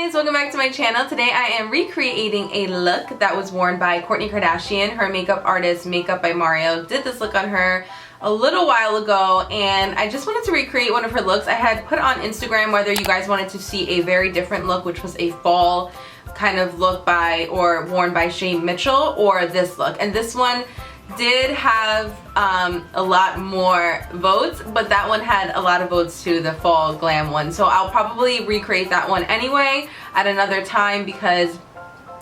guys, welcome back to my channel. Today I am recreating a look that was worn by Kourtney Kardashian. Her makeup artist, Makeup by Mario, did this look on her a little while ago, and I just wanted to recreate one of her looks. I had put on Instagram whether you guys wanted to see a very different look, which was a fall kind of look by or worn by Shay Mitchell, or this look. And this one did have a lot more votes, but that one had a lot of votes too, the fall glam one. So I'll probably recreate that one anyway at another time because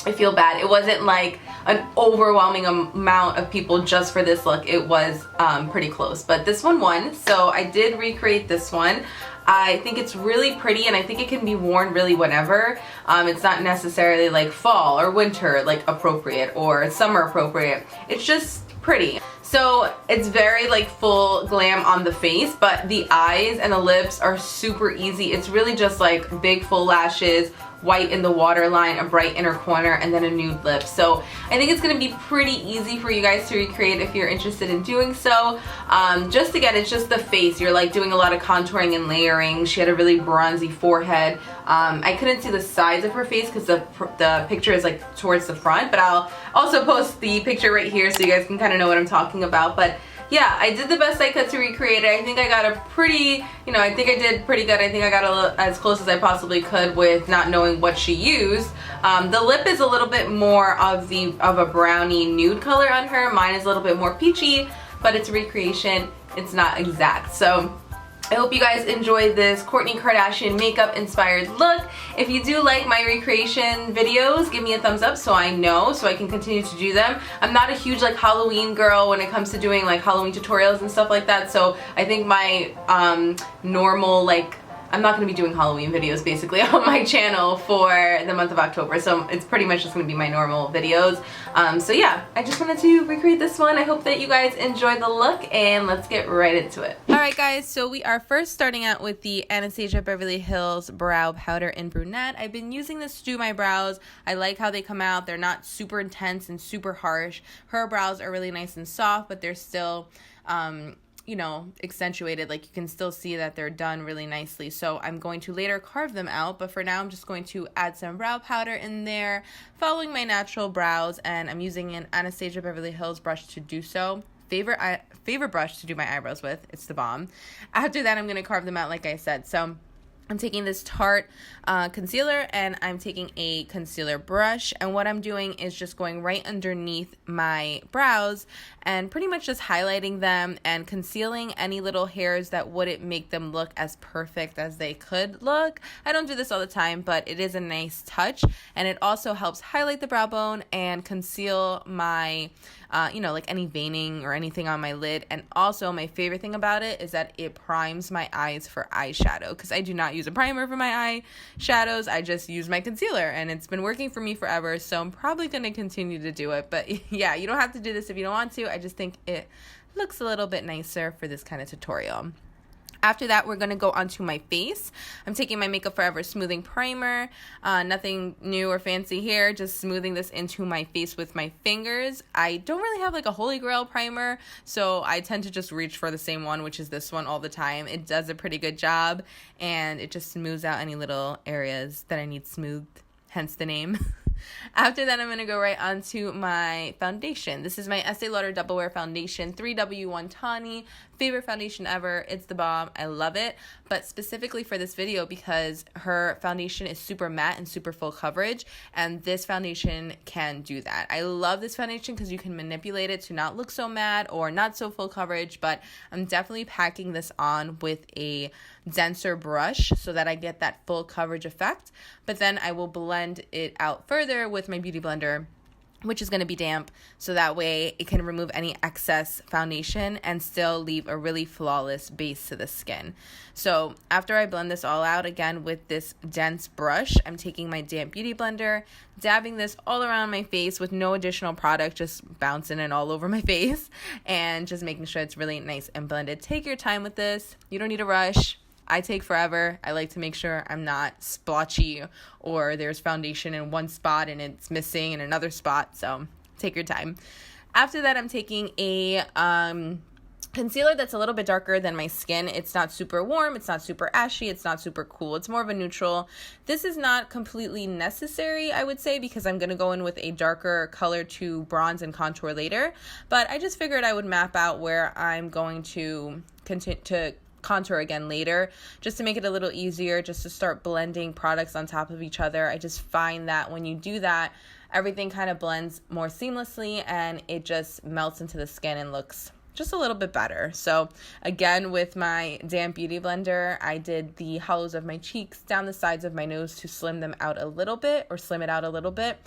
I feel bad. It wasn't like an overwhelming amount of people just for this look. It was pretty close, but this one won. So I did recreate this one. I think it's really pretty, and I think it can be worn really whenever. It's not necessarily like fall or winter like appropriate or summer appropriate. It's just pretty. So it's very like full glam on the face, but the eyes and the lips are super easy. It's really just like big full lashes, white in the waterline, a bright inner corner, and then a nude lip. So I think it's gonna be pretty easy for you guys to recreate if you're interested in doing so. Just again, it's just the face. You're like doing a lot of contouring and layering. She had a really bronzy forehead. I couldn't see the sides of her face because the picture is like towards the front, but I'll also post the picture right here so you guys can kind of know what I'm talking about. But yeah, I did the best I could to recreate it. I think I got a pretty, I think I did pretty good. I think I got as close as I possibly could with not knowing what she used. The lip is a little bit more of a brownie nude color on her. Mine is a little bit more peachy, but it's a recreation. It's not exact. So I hope you guys enjoyed this Kourtney Kardashian makeup inspired look. If you do like my recreation videos, give me a thumbs up so I know, so I can continue to do them. I'm not a huge like Halloween girl when it comes to doing like Halloween tutorials and stuff like that, so I think my normal I'm not going to be doing Halloween videos basically on my channel for the month of October, so it's pretty much just going to be my normal videos. So yeah, I just wanted to recreate this one. I hope that you guys enjoyed the look, and let's get right into it. Alright guys, so we are first starting out with the Anastasia Beverly Hills Brow Powder in Brunette. I've been using this to do my brows. I like how they come out. They're not super intense and super harsh. Her brows are really nice and soft, but they're still accentuated. Like, you can still see that they're done really nicely. So I'm going to later carve them out, but for now I'm just going to add some brow powder in there, following my natural brows, and I'm using an Anastasia Beverly Hills brush to do so. Favorite brush to do my eyebrows with. It's theBalm. After that, I'm going to carve them out like I said. So I'm taking this Tarte concealer, and I'm taking a concealer brush, and what I'm doing is just going right underneath my brows and pretty much just highlighting them and concealing any little hairs that wouldn't make them look as perfect as they could look. I don't do this all the time, but it is a nice touch, and it also helps highlight the brow bone and conceal my like any veining or anything on my lid. And also my favorite thing about it is that it primes my eyes for eyeshadow, because I do not use a primer for my eyeshadows. I just use my concealer, and it's been working for me forever, so I'm probably going to continue to do it. But yeah, you don't have to do this if you don't want to. I just think it looks a little bit nicer for this kind of tutorial. After that, we're going to go onto my face. I'm taking my Makeup Forever Smoothing Primer. Nothing new or fancy here, just smoothing this into my face with my fingers. I don't really have like a holy grail primer, so I tend to just reach for the same one, which is this one, all the time. It does a pretty good job, and it just smooths out any little areas that I need smoothed, hence the name. After that, I'm going to go right onto my foundation. This is my Estee Lauder Double Wear Foundation 3W1 Tawny. Favorite foundation ever. It's theBalm. I love it. But specifically for this video, because her foundation is super matte and super full coverage, and this foundation can do that. I love this foundation because you can manipulate it to not look so matte or not so full coverage, but I'm definitely packing this on with a denser brush so that I get that full coverage effect. But then I will blend it out further with my Beauty Blender, which is going to be damp, so that way it can remove any excess foundation and still leave a really flawless base to the skin. So after I blend this all out again with this dense brush, I'm taking my damp Beauty Blender, dabbing this all around my face with no additional product, just bouncing it all over my face, and just making sure it's really nice and blended. Take your time with this. You don't need a rush. I take forever. I like to make sure I'm not splotchy or there's foundation in one spot and it's missing in another spot, so take your time. After that, I'm taking a concealer that's a little bit darker than my skin. It's not super warm, it's not super ashy, it's not super cool. It's more of a neutral. This is not completely necessary, I would say, because I'm going to go in with a darker color to bronze and contour later. But I just figured I would map out where I'm going to continue to contour again later, just to make it a little easier, just to start blending products on top of each other. I just find that when you do that, everything kind of blends more seamlessly and it just melts into the skin and looks just a little bit better. So again, with my damp beauty blender, I did the hollows of my cheeks down the sides of my nose to slim them out a little bit, or slim it out a little bit.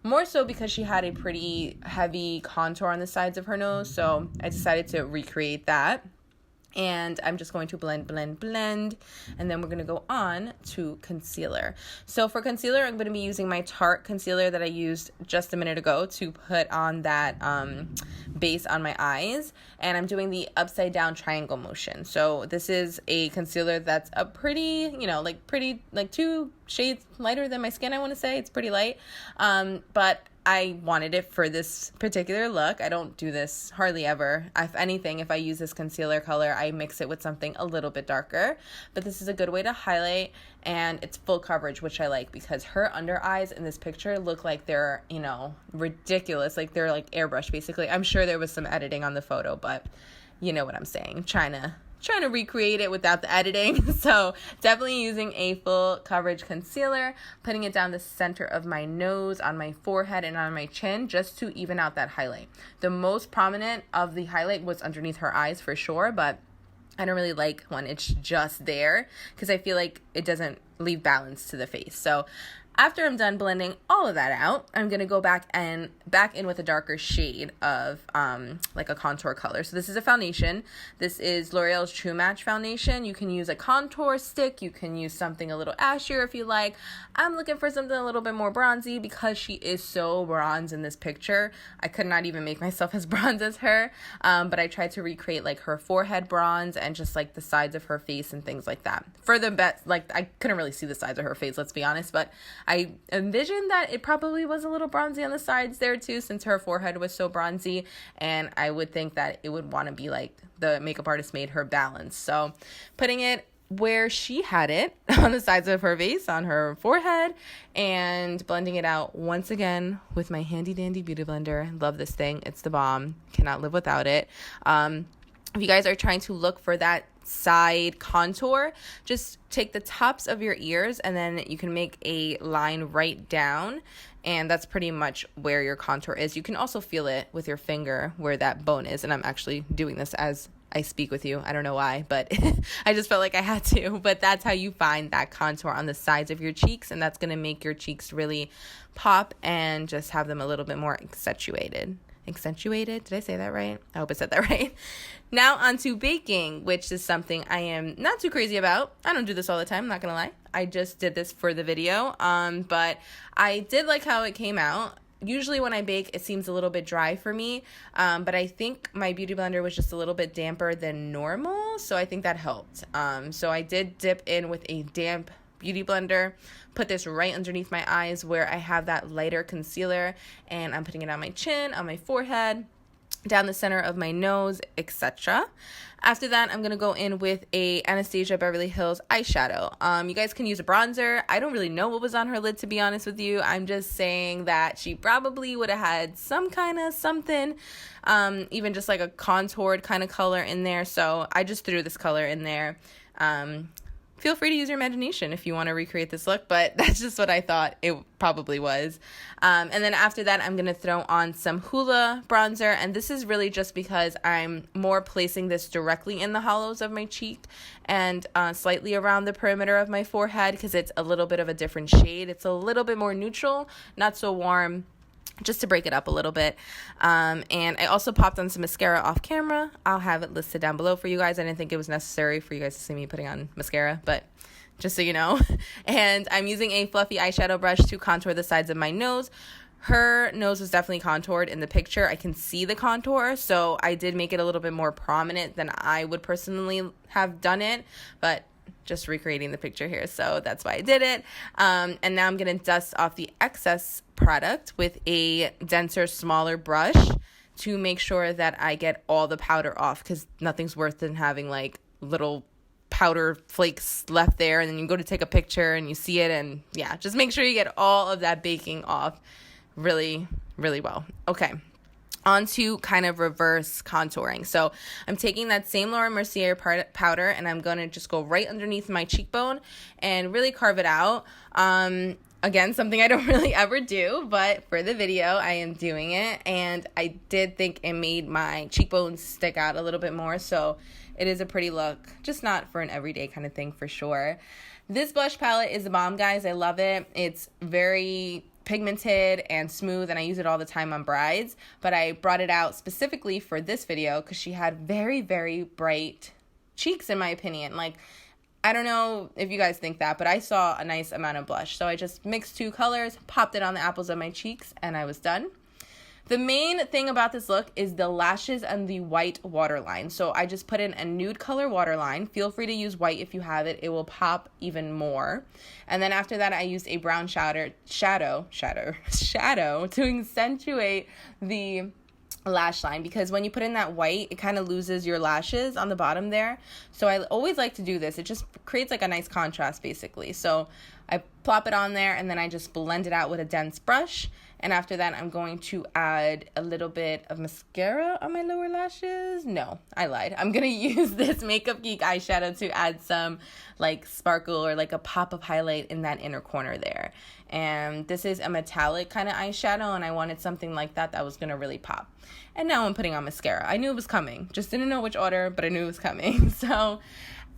More so because she had a pretty heavy contour on the sides of her nose, so I decided to recreate that. And I'm just going to blend, and then we're going to go on to concealer. So for concealer, I'm going to be using my Tarte concealer that I used just a minute ago to put on that base on my eyes, and I'm doing the upside down triangle motion. So this is a concealer that's a pretty, like 2 shades lighter than my skin, I want to say. It's pretty light, but I wanted it for this particular look. I don't do this hardly ever. If anything, if I use this concealer color, I mix it with something a little bit darker. But this is a good way to highlight, and it's full coverage, which I like, because her under eyes in this picture look like they're, ridiculous. Like they're like airbrush, basically. I'm sure there was some editing on the photo, but you know what I'm saying. Trying to recreate it without the editing. So definitely using a full coverage concealer, putting it down the center of my nose, on my forehead, and on my chin, just to even out that highlight. The most prominent of the highlight was underneath her eyes for sure, but I don't really like when it's just there, because I feel like it doesn't leave balance to the face. So after I'm done blending all of that out, I'm going to go back in with a darker shade of like a contour color. So this is a foundation. This is L'Oreal's True Match foundation. You can use a contour stick. You can use something a little ashier if you like. I'm looking for something a little bit more bronzy because she is so bronze in this picture. I could not even make myself as bronze as her, but I tried to recreate like her forehead bronze and just like the sides of her face and things like that. For the best, like I couldn't really see the sides of her face, let's be honest, but I envisioned that it probably was a little bronzy on the sides there too, since her forehead was so bronzy, and I would think that it would want to be like the makeup artist made her balance. So putting it where she had it on the sides of her face, on her forehead, and blending it out once again with my handy dandy beauty blender. Love this thing. It's the bomb. Cannot live without it. If you guys are trying to look for that side contour, just take the tops of your ears and then you can make a line right down, and that's pretty much where your contour is. You can also feel it with your finger where that bone is, and I'm actually doing this as I speak with you. I don't know why, but I just felt like I had to. But that's how you find that contour on the sides of your cheeks, and that's going to make your cheeks really pop and just have them a little bit more accentuated. Did I say that right? I hope I said that right. Now onto baking, which is something I am not too crazy about. I don't do this all the time, I'm not gonna lie. I just did this for the video, but I did like how it came out. Usually when I bake, it seems a little bit dry for me, but I think my beauty blender was just a little bit damper than normal, so I think that helped. So I did dip in with a damp beauty blender, put this right underneath my eyes where I have that lighter concealer, and I'm putting it on my chin, on my forehead, down the center of my nose, etc. After that, I'm going to go in with a Anastasia Beverly Hills eyeshadow. You guys can use a bronzer. I don't really know what was on her lid, to be honest with you. I'm just saying that she probably would have had some kind of something, even just like a contoured kind of color in there. So I just threw this color in there. Feel free to use your imagination if you want to recreate this look, but that's just what I thought it probably was. And then after that, I'm going to throw on some Hula bronzer, and this is really just because I'm more placing this directly in the hollows of my cheek and slightly around the perimeter of my forehead, because it's a little bit of a different shade. It's a little bit more neutral, not so warm, just to break it up a little bit. And I also popped on some mascara off camera. I'll have it listed down below for you guys. I didn't think it was necessary for you guys to see me putting on mascara, but just so you know. And I'm using a fluffy eyeshadow brush to contour the sides of my nose. Her nose was definitely contoured in the picture. I can see the contour, so I did make it a little bit more prominent than I would personally have done it, but just recreating the picture here, so that's why I did it. And now I'm going to dust off the excess product with a denser, smaller brush to make sure that I get all the powder off, because nothing's worse than having like little powder flakes left there, and then you go to take a picture and you see it, and yeah, just make sure you get all of that baking off really, really well. Okay. On to kind of reverse contouring. So I'm taking that same Laura Mercier powder, and I'm going to just go right underneath my cheekbone and really carve it out. Again, something I don't really ever do, but for the video, I am doing it. And I did think it made my cheekbones stick out a little bit more. So it is a pretty look, just not for an everyday kind of thing for sure. This blush palette is theBalm, guys. I love it. It's very pigmented and smooth, and I use it all the time on brides, but I brought it out specifically for this video because she had very, very bright cheeks, in my opinion. Like, I don't know if you guys think that, but I saw a nice amount of blush. So I just mixed two colors, popped it on the apples of my cheeks, and I was done. The main thing about this look is the lashes and the white waterline. So I just put in a nude color waterline. Feel free to use white if you have it. It will pop even more. And then after that, I used a brown shadow to accentuate the lash line, because when you put in that white, it kind of loses your lashes on the bottom there. So I always like to do this. It just creates like a nice contrast, basically. So I plop it on there, and then I just blend it out with a dense brush. And after that, I'm going to add a little bit of mascara on my lower lashes. No, I lied. I'm going to use this Makeup Geek eyeshadow to add some like sparkle or like a pop of highlight in that inner corner there. And this is a metallic kind of eyeshadow, and I wanted something like that was going to really pop. And now I'm putting on mascara. I knew it was coming. Just didn't know which order, but I knew it was coming. So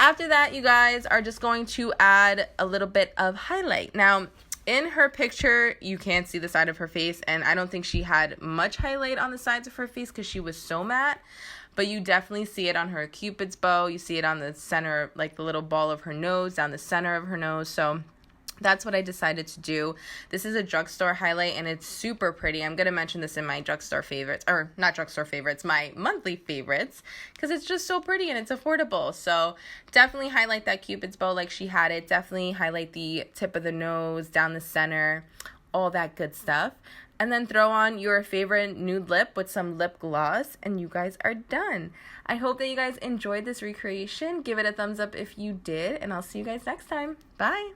after that, you guys are just going to add a little bit of highlight. Now, in her picture, you can't see the side of her face, and I don't think she had much highlight on the sides of her face because she was so matte, but you definitely see it on her Cupid's bow. You see it on the center, like the little ball of her nose, down the center of her nose. So that's what I decided to do. This is a drugstore highlight, and it's super pretty. I'm going to mention this in my drugstore favorites, or not drugstore favorites, my monthly favorites, because it's just so pretty and it's affordable. So definitely highlight that Cupid's bow like she had it. Definitely highlight the tip of the nose, down the center, all that good stuff. And then throw on your favorite nude lip with some lip gloss, and you guys are done. I hope that you guys enjoyed this recreation. Give it a thumbs up if you did, and I'll see you guys next time. Bye.